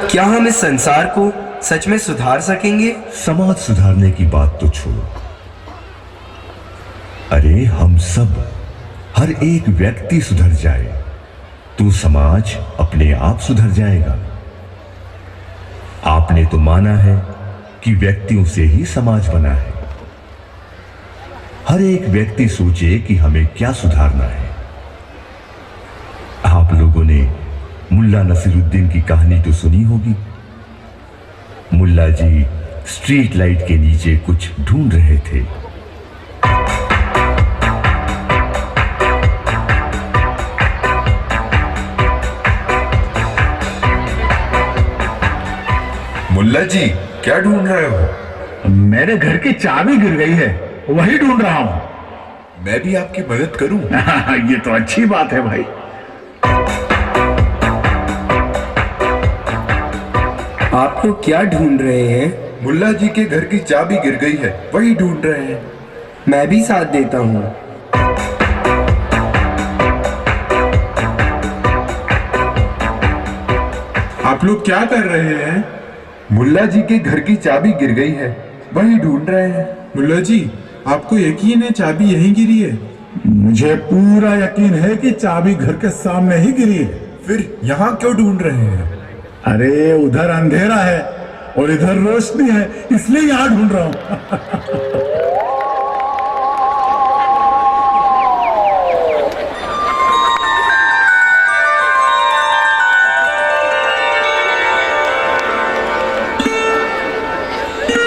क्या हम इस संसार को सच में सुधार सकेंगे? समाज सुधारने की बात तो छोड़ो, अरे हम सब, हर एक व्यक्ति सुधर जाए तो समाज अपने आप सुधर जाएगा। आपने तो माना है कि व्यक्तियों से ही समाज बना है। हर एक व्यक्ति सोचे कि हमें क्या सुधारना है। आप लोगों ने मुल्ला नसीरुद्दीन की कहानी तो सुनी होगी। मुल्ला जी स्ट्रीट लाइट के नीचे कुछ ढूंढ रहे थे। मुल्ला जी, क्या ढूंढ रहे हो? मेरे घर की चाबी गिर गई है, वही ढूंढ रहा हूं। मैं भी आपकी मदद करूं? ये तो अच्छी बात है भाई। आप लोग क्या ढूंढ रहे हैं? मुल्ला जी के घर की चाबी गिर गई है, वही ढूंढ रहे हैं। मैं भी साथ देता हूँ। आप लोग क्या कर रहे हैं? मुल्ला जी के घर की चाबी गिर गई है, वही ढूंढ रहे हैं। मुल्ला जी, आपको यकीन है चाबी यहीं गिरी है? मुझे पूरा यकीन है कि चाबी घर के सामने ही गिरी है। फिर यहाँ क्यों ढूंढ रहे हैं? अरे उधर अंधेरा है और इधर रोशनी है, इसलिए यहां ढूंढ रहा हूं।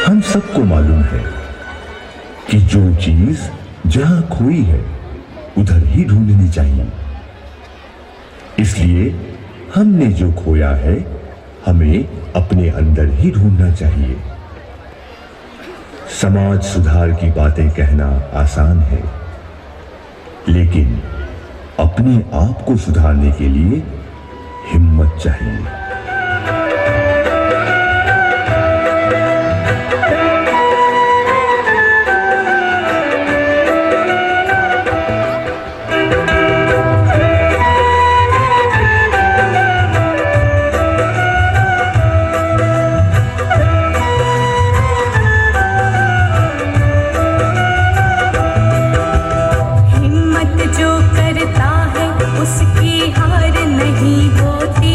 हम सबको मालूम है कि जो चीज जहां खोई है उधर ही ढूंढनी चाहिए। इसलिए हमने जो खोया है हमें अपने अंदर ही ढूंढना चाहिए। समाज सुधार की बातें कहना आसान है, लेकिन अपने आप को सुधारने के लिए हिम्मत चाहिए। जो करता है उसकी हार नहीं होती।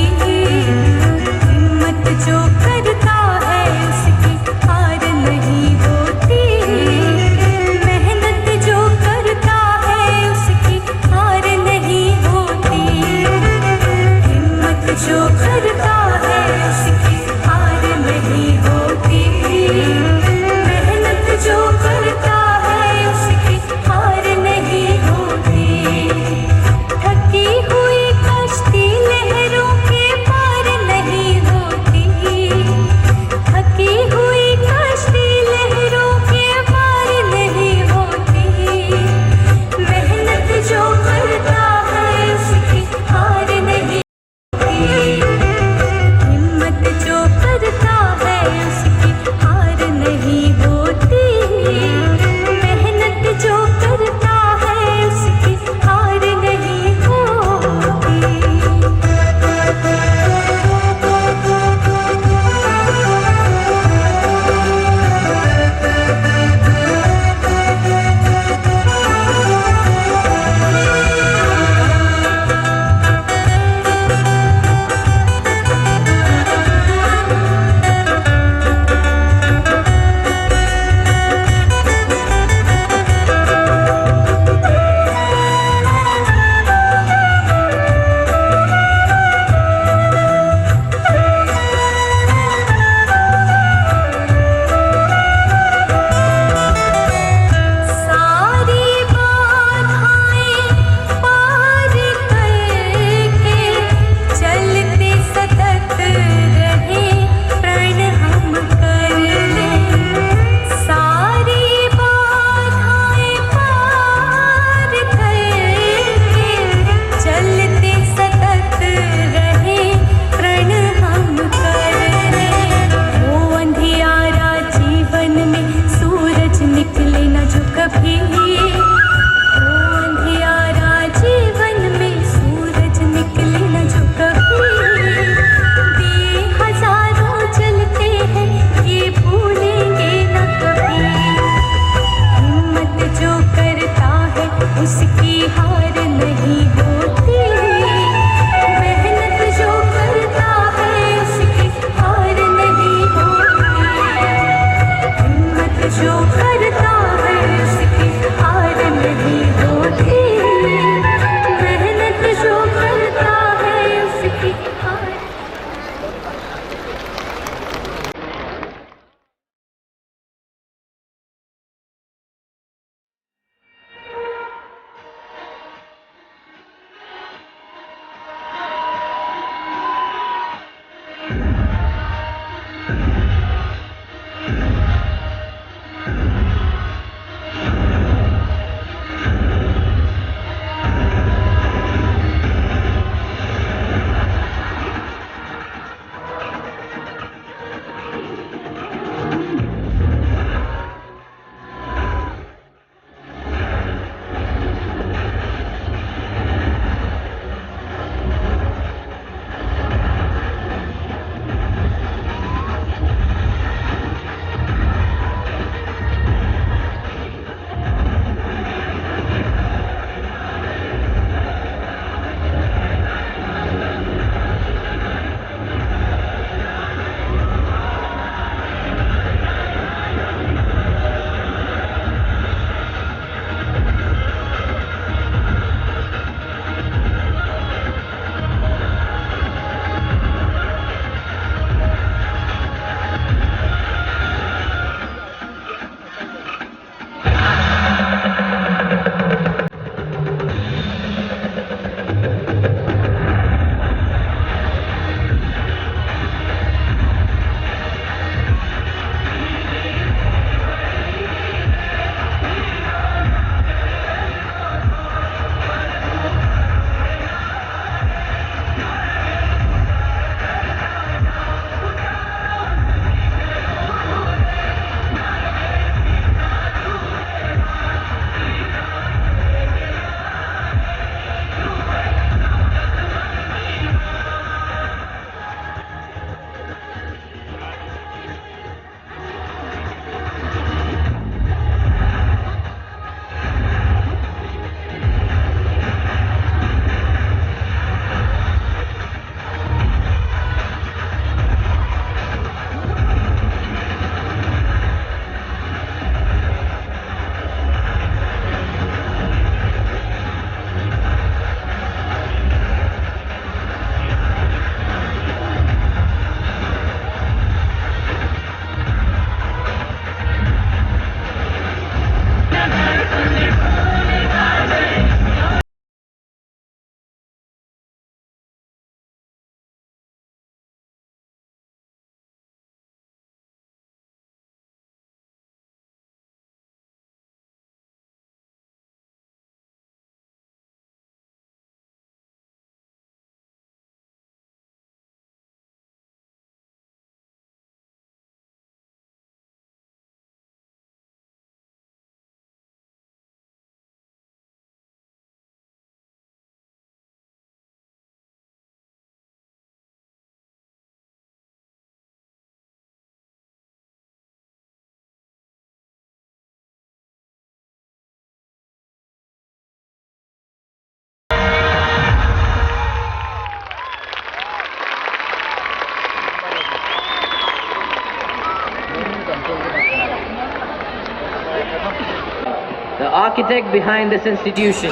The architect behind this institution.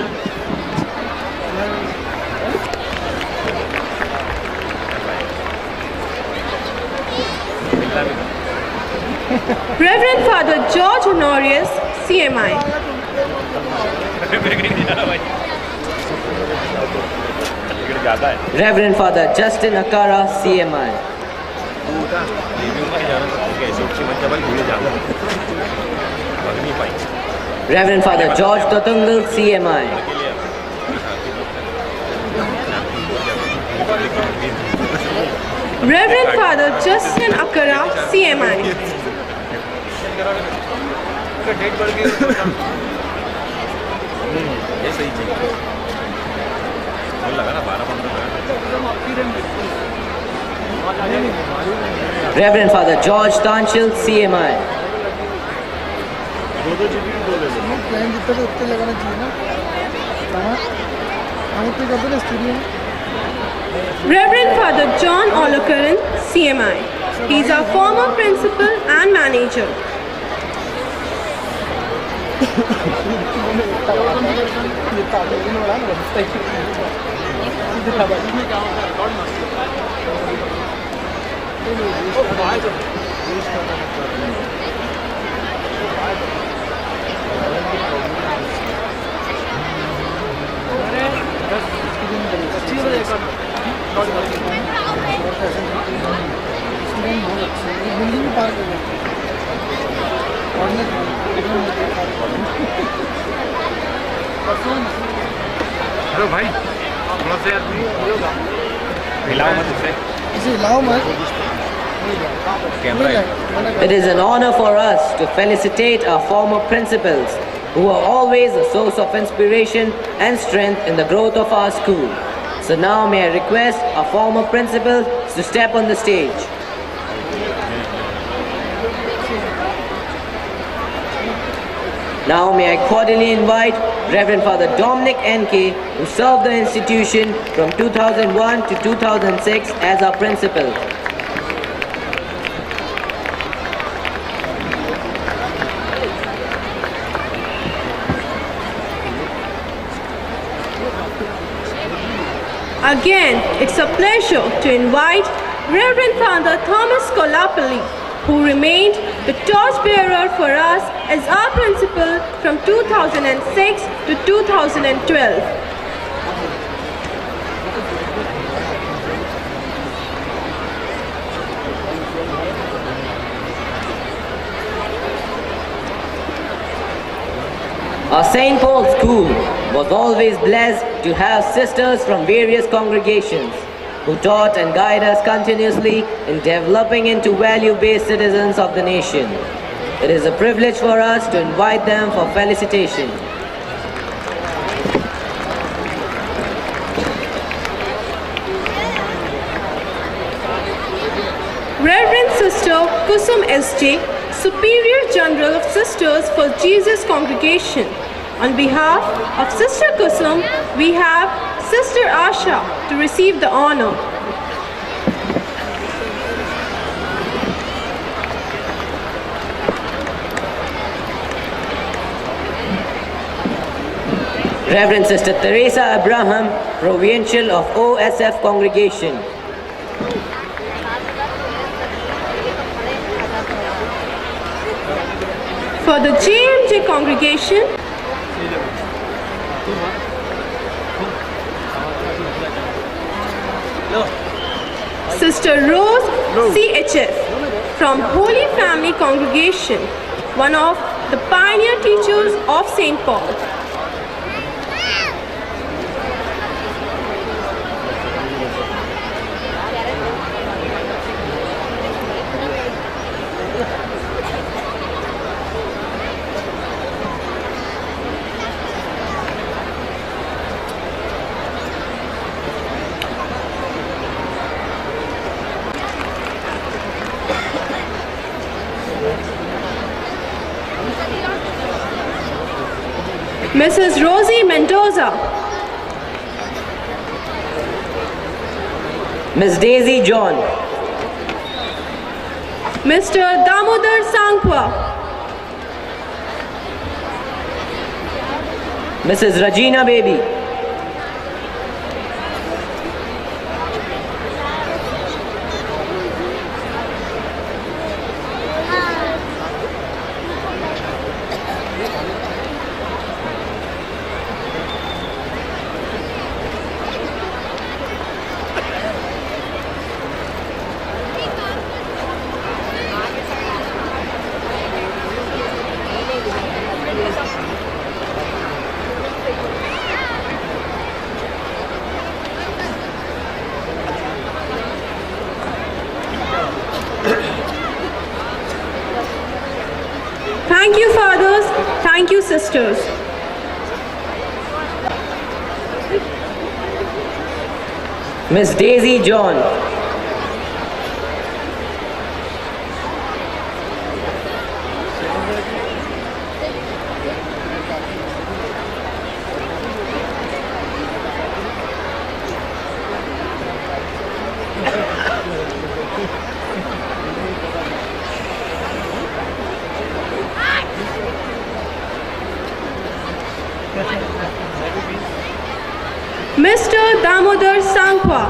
Reverend Father George Honorius, CMI. Reverend Father Justin Akara, CMI. Reverend Father George Totungal, CMI. Reverend Father Justin Akara, CMI. Reverend Father George Tanchil, CMI. Reverend Father John Olokaran, CMI. He's our former principal and manager. Hello भाई, थोड़ा सा हिलाओ मत It is an honor for us to felicitate our former principals, who are always a source of inspiration and strength in the growth of our school. So now may I request our former principals to step on the stage. Now may I cordially invite Reverend Father Dominic N.K., who served the institution from 2001 to 2006 as our principal. Again, it's a pleasure to invite Reverend Father Thomas Kolapalli, who remained the torchbearer for us as our principal from 2006 to 2012. Our St. Paul's School was always blessed to have sisters from various congregations who taught and guided us continuously in developing into value-based citizens of the nation. It is a privilege for us to invite them for felicitation. Reverend Sister Kusum S.J., Superior General of Sisters for Jesus Congregation. On behalf of Sister Kusum, we have Sister Asha to receive the honor. Reverend Sister Teresa Abraham, Provincial of OSF Congregation. For the JMJ Congregation, Sister Rose CHF from Holy Family Congregation, one of the pioneer teachers of St. Paul. Mrs. Rosie Mendoza, Miss Daisy John, Mr. Damodar Sangwa, Mrs. Regina Baby, Thank you, fathers. Thank you, sisters. Miss Daisy John, Mr. Damodar Sangwa,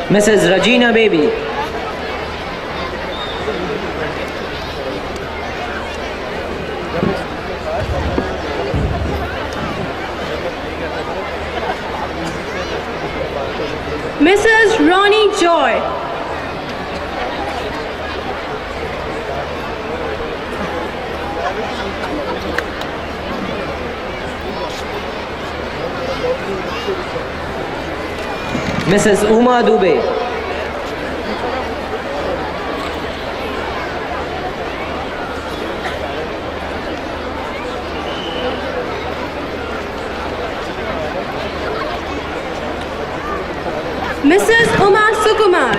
Mrs. Regina Baby, Mrs. Ronnie Joy. Mrs. Uma Dubey. Mrs. Uma Sukumar.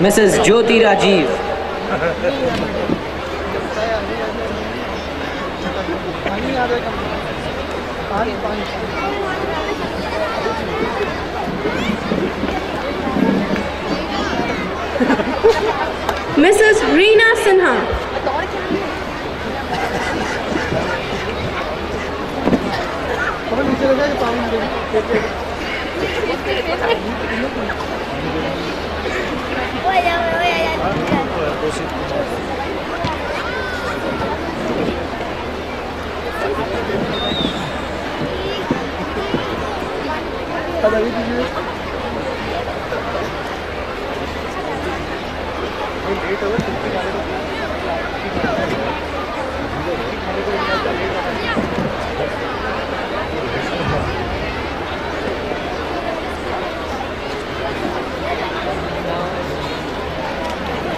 Mrs. Jyoti Rajiv. Mrs. Reena Sinha.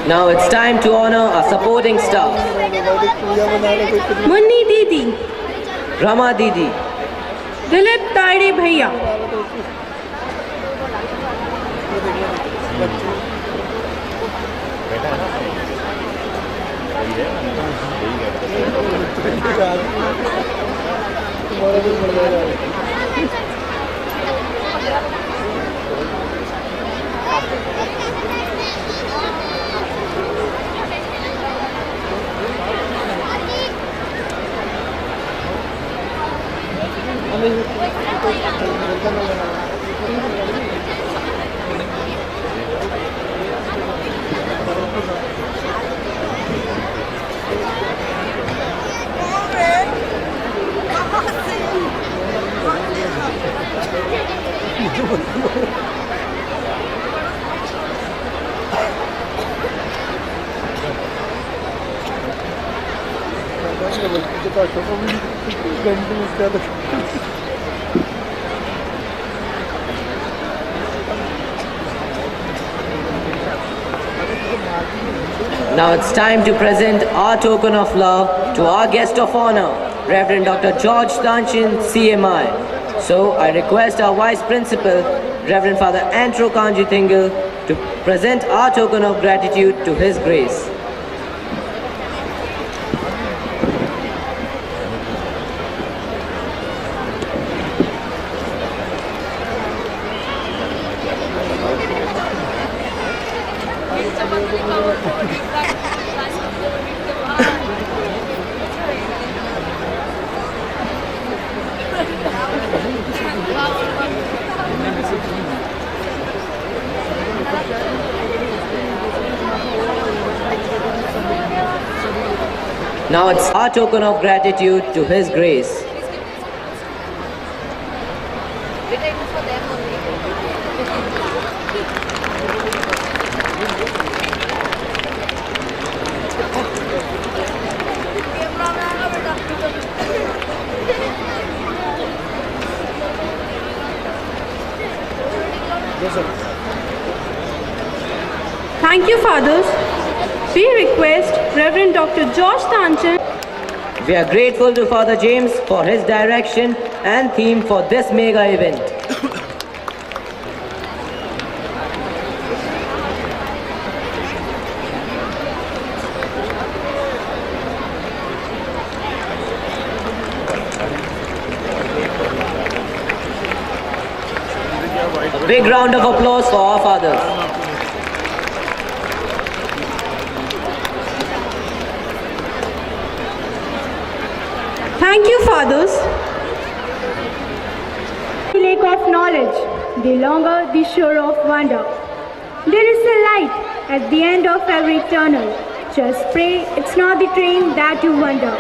Now it's time to honor our supporting staff. Munni Didi. Rama Didi. Dilip Taide Bhaiya. Now it's time to present our token of love to our guest of honor, Reverend Dr. George Tanchin, CMI. So I request our Vice Principal, Reverend Father Antro Kanji Thingal, to present our token of gratitude to His Grace. Now it's our token of gratitude to His Grace. Thank you, Fathers. We request Reverend Dr. George Tanchin. We are grateful to Father James for his direction and theme for this mega event. A big round of applause for our fathers. Thank you, Fathers. The lake of knowledge, the longer the shore of wonder. There is a light at the end of every tunnel, Just pray it's not the train that you wander.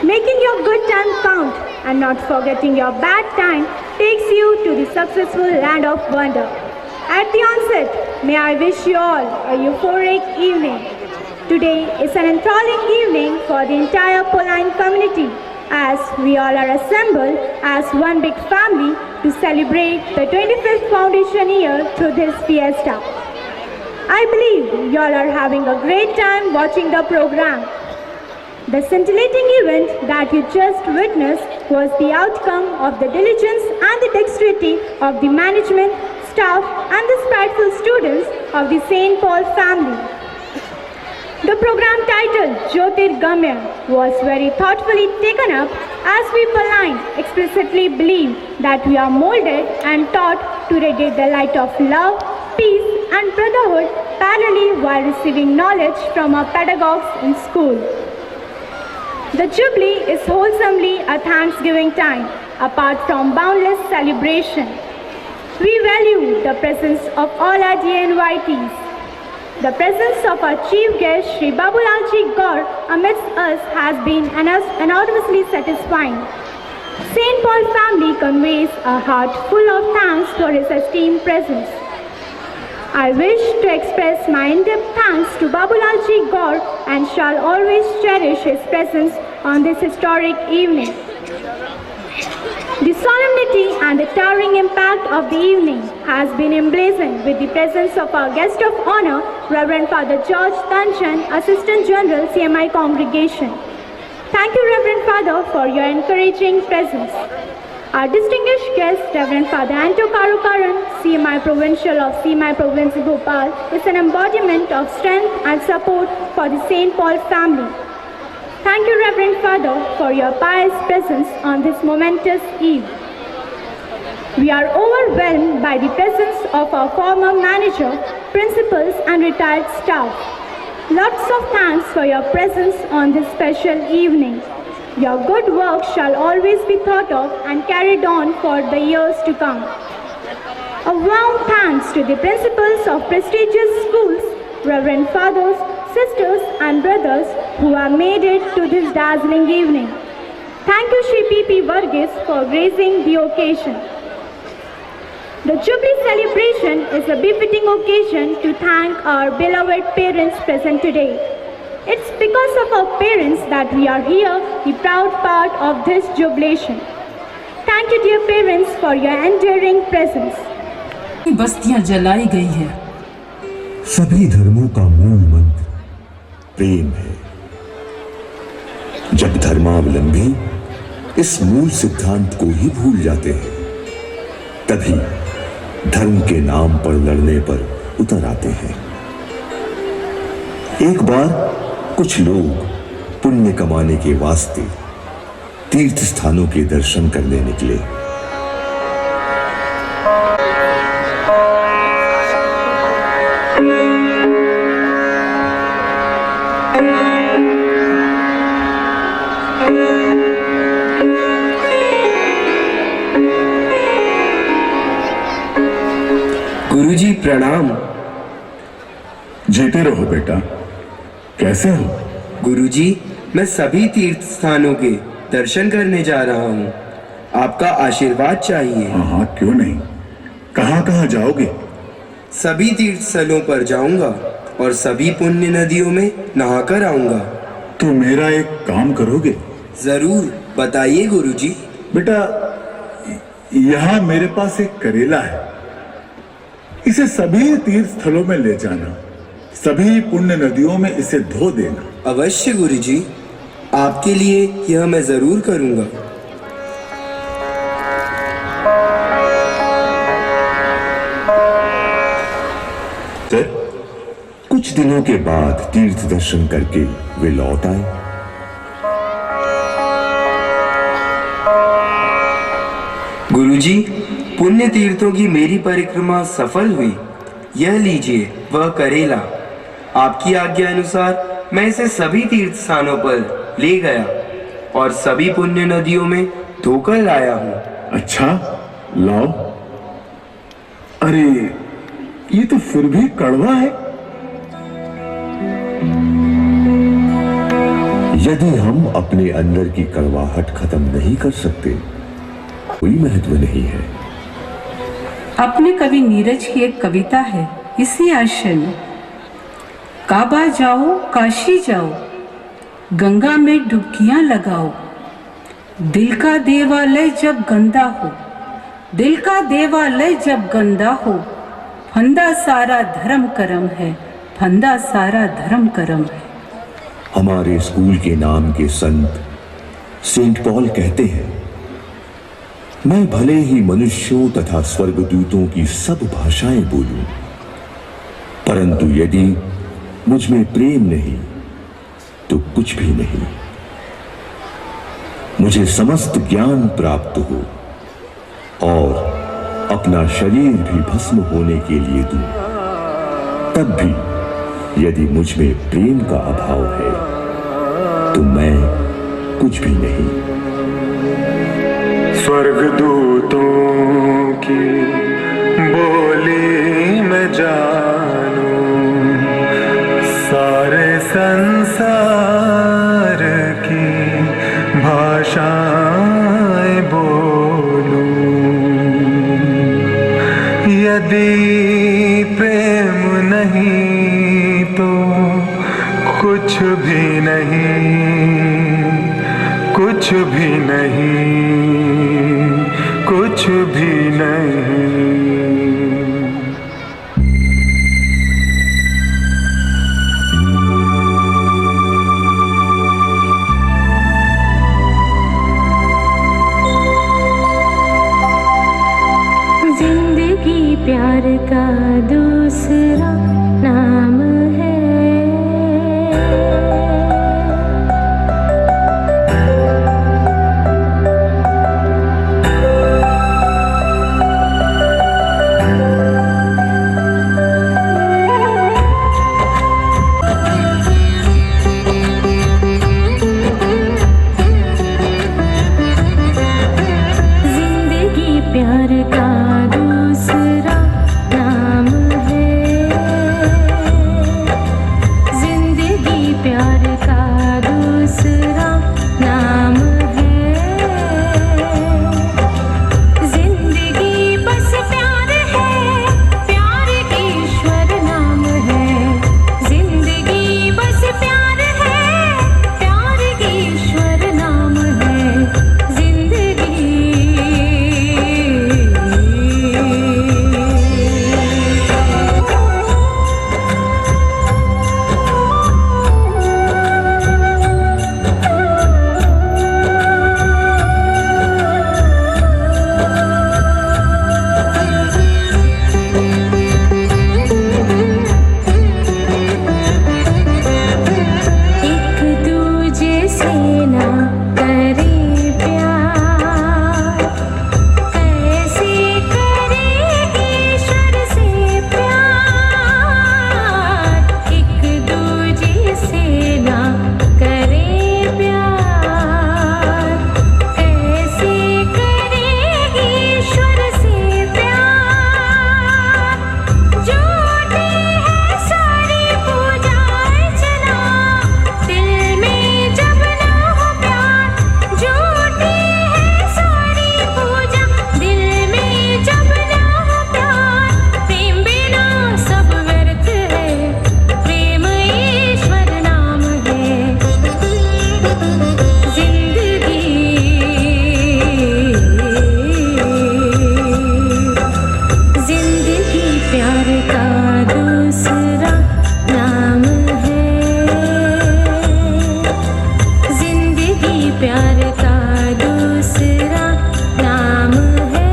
Making your good time count and not forgetting your bad time takes you to the successful land of wonder. At the onset, may I wish you all a euphoric evening. Today is an enthralling evening for the entire Pauline community as we all are assembled as one big family to celebrate the 25th foundation year through this fiesta. I believe you all are having a great time watching the program. The scintillating event that you just witnessed was the outcome of the diligence and the dexterity of the management, staff and the spriteful students of the St. Paul family. The program titled Jyotirgamya was very thoughtfully taken up as we Pauline explicitly believe that we are molded and taught to radiate the light of love, peace and brotherhood parallelly while receiving knowledge from our pedagogues in school. The Jubilee is wholesomely a Thanksgiving time, apart from boundless celebration. We value the presence of all our dear invitees. The presence of our chief guest, Sri Babulalji Gaur, amidst us has been enormously satisfying. St. Paul family conveys a heart full of thanks for his esteemed presence. I wish to express my in-depth thanks to Babulalji Gaur and shall always cherish his presence on this historic evening. The solemnity and the towering impact of the evening has been emblazoned with the presence of our guest of honor, Reverend Father George Tanchan, Assistant General, CMI Congregation. Thank you, Reverend Father, for your encouraging presence. Our distinguished guest, Reverend Father Anto Karukaran, CMI Provincial of CMI Province Bhopal, is an embodiment of strength and support for the St. Paul family. Thank you, Reverend Father, for your pious presence on this momentous eve. We are overwhelmed by the presence of our former manager, principals and retired staff. Lots of thanks for your presence on this special evening. Your good work shall always be thought of and carried on for the years to come. A warm thanks to the principals of prestigious schools, Reverend Fathers, sisters and brothers who have made it to this dazzling evening. Thank you, Shri P.P. Varghese, for gracing the occasion. The Jubilee celebration is a befitting occasion to thank our beloved parents present today. It's because of our parents that we are here, the proud part of this jubilation. Thank you, dear parents, for your enduring presence. बस्तियां जलाई गई है। सभी धर्मों का मूल मंत्र प्रेम है। जब धर्मावलंबी इस मूल सिद्धांत को ही भूल जाते हैं, तभी धर्म के नाम पर लड़ने पर उतर आते हैं। एक बार कुछ लोग पुण्य कमाने के वास्ते तीर्थ स्थानों के दर्शन करने निकले। गुरुजी प्रणाम। जीते रहो बेटा। कैसे हो? गुरुजी, मैं सभी तीर्थ स्थानों के दर्शन करने जा रहा हूँ। आपका आशीर्वाद चाहिए। हाँ, क्यों नहीं। कहाँ कहाँ जाओगे? सभी तीर्थ स्थलों पर जाऊंगा और सभी पुण्य नदियों में नहाकर आऊंगा। तो मेरा एक काम करोगे? जरूर, बताइए गुरुजी। बेटा, यहाँ मेरे पास एक करेला है, इसे सभी तीर्थ स्थलों में ले जाना, सभी पुण्य नदियों में इसे धो देना। अवश्य गुरुजी, आपके लिए यह मैं जरूर करूंगा। कुछ दिनों के बाद तीर्थ दर्शन करके वे लौट आए। गुरुजी, पुण्य तीर्थों की मेरी परिक्रमा सफल हुई। यह लीजिए वह करेला। आपकी आज्ञा अनुसार मैं इसे सभी तीर्थ स्थानों पर ले गया और सभी पुण्य नदियों में धोकर लाया हूँ। अच्छा, लाओ। अरे, ये तो फिर भी कड़वा है। यदि हम अपने अंदर की कड़वाहट खत्म नहीं कर सकते, कोई महत्व नहीं है। अपने कवि नीरज की एक कविता है इसी आशय में। काबा जाओ, काशी जाओ, गंगा में डुबकियां लगाओ। दिल का देवालय जब गंदा हो, दिल का देवालय जब गंदा हो, फंदा सारा धर्म करम है, फंदा सारा धर्म करम है। हमारे स्कूल के नाम के संत सेंट पॉल कहते हैं, मैं भले ही मनुष्यों तथा स्वर्गदूतों की सब भाषाएं बोलूं, परंतु यदि मुझ में प्रेम नहीं तो कुछ भी नहीं। मुझे समस्त ज्ञान प्राप्त हो और अपना शरीर भी भस्म होने के लिए दूं, तब भी यदि मुझ में प्रेम का अभाव है तो मैं कुछ भी नहीं। स्वर्गदूतों की बोली में जानूं, सारे संसार की भाषाएं बोलूं। यदि प्रेम नहीं तो कुछ भी नहीं, कुछ भी नहीं, कुछ भी नहीं। जिंदगी प्यार का दूसरा नाम है। जिंदगी प्यार का दूसरा नाम है। जिंदगी प्यार का दूसरा नाम है। जिंदगी बस प्यार है, प्यार ईश्वर नाम है। जिंदगी बस प्यार है, प्यार ईश्वर नाम है। जिंदगी एक दूजे से ना करे प्यार, कैसे करे ईश्वर से प्यार। एक दूजे से ना करे प्यार, कैसे करे ईश्वर से प्यार। झूठी है सारी पूजा अर्चना, दिल में जब ना हो प्यार। झूठी है सारी पूजा, दिल में जब ना हो प्यार। प्रेम बिना सब व्यर्थ है, प्रेम ईश्वर नाम है। जिंदगी प्यार का दूसरा नाम है। जिंदगी प्यार का दूसरा नाम है।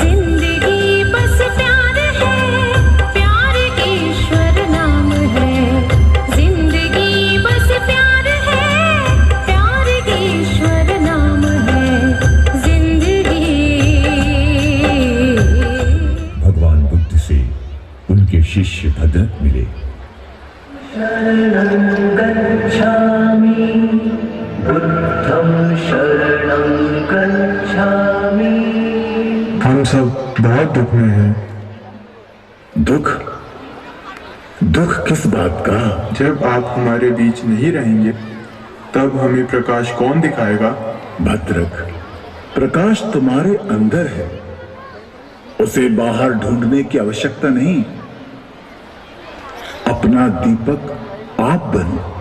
जिंदगी बस प्यार है, प्यार ईश्वर नाम है। जिंदगी बस प्यार है, प्यार ईश्वर नाम है। जिंदगी भगवान बुद्ध से उनके शिष्य भद्रक मिले। हम सब बहुत दुख में हैं। दुख? दुख किस बात का? जब आप हमारे बीच नहीं रहेंगे तब हमें प्रकाश कौन दिखाएगा? भद्रक, प्रकाश तुम्हारे अंदर है, उसे बाहर ढूंढने की आवश्यकता नहीं। अपना दीपक आप बनो।